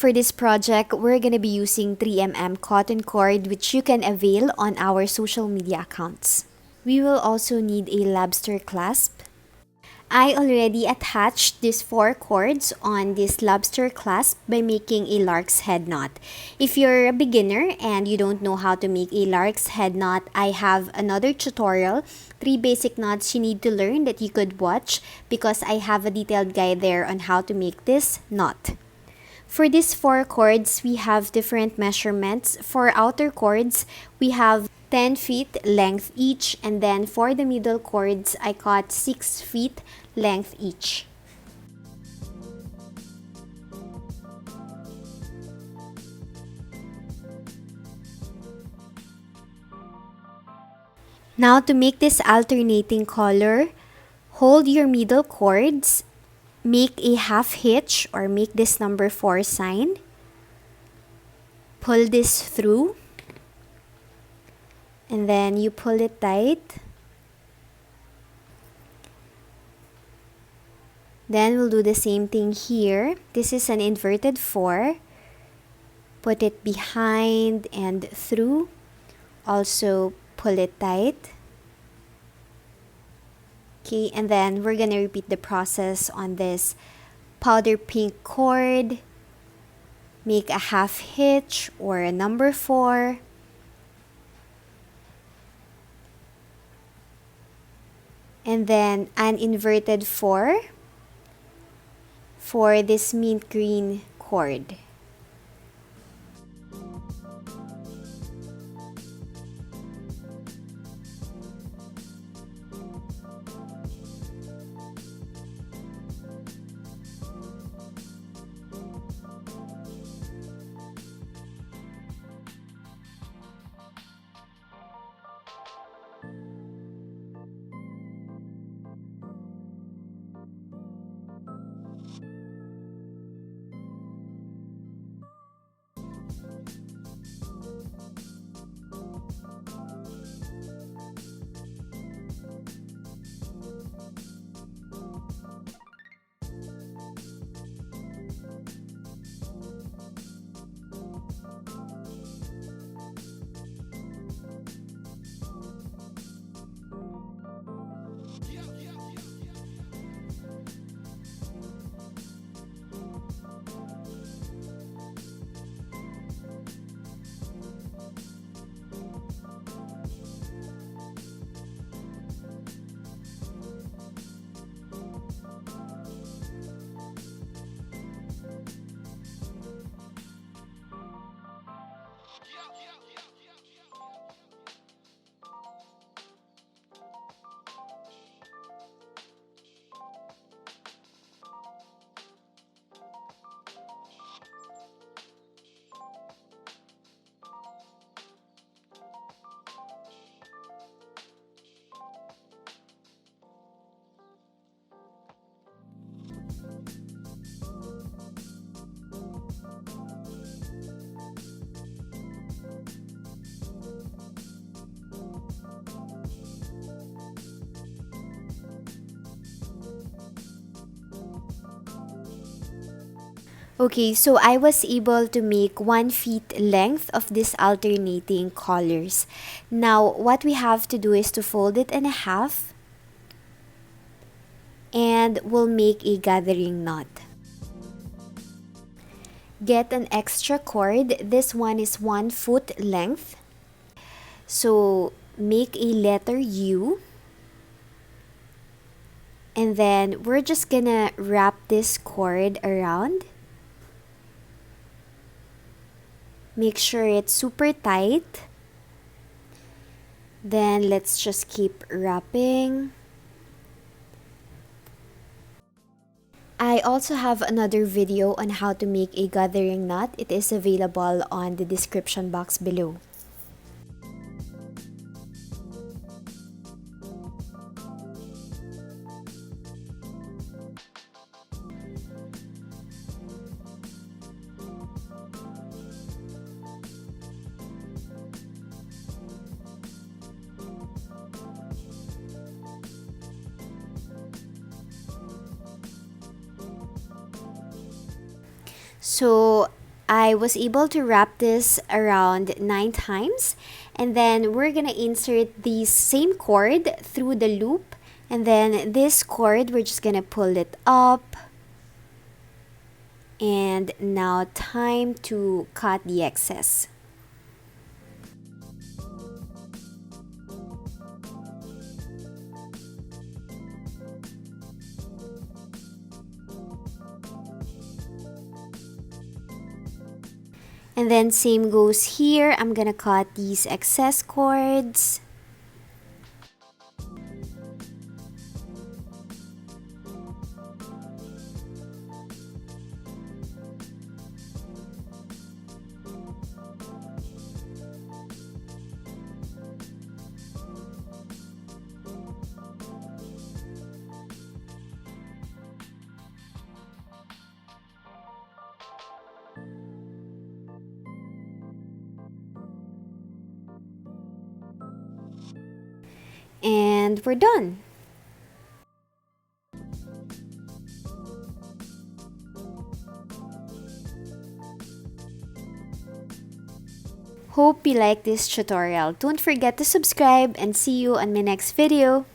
For this project, we're going to be using 3mm cotton cord, which you can avail on our social media accounts. We will also need a lobster clasp. I already attached these 4 cords on this lobster clasp by making a lark's head knot. If you're a beginner and you don't know how to make a lark's head knot, I have another tutorial, 3 basic knots you need to learn that you could watch because I have a detailed guide there on how to make this knot. For these 4 cords, we have different measurements. For outer cords, we have 10 feet length each, and then for the middle cords, I cut 6 feet length each. Now to make this alternating color, hold your middle cords, make a half hitch or make this number 4 sign, pull this through, and then you pull it tight. Then we'll do the same thing here. This is an inverted 4. Put it behind and through. Also pull it tight. Okay, and then we're gonna repeat the process on this powder pink cord. Make a half hitch or a number 4. And then an inverted 4 for this mint green cord. Okay, so I was able to make 1 feet length of these alternating colors. Now, what we have to do is to fold it in half and we'll make a gathering knot. Get an extra cord. This one is 1 foot length. So, make a letter U. And then we're just gonna wrap this cord around. Make sure it's super tight. Then let's just keep wrapping. I also have another video on how to make a gathering knot. It is available on the description box below. So I was able to wrap this around 9 times, and then we're gonna insert the same cord through the loop, and then this cord we're just gonna pull it up. And now time to cut the excess. And then same goes here. I'm gonna cut these excess cords. And we're done. Hope you like this tutorial. Don't forget to subscribe and see you on my next video.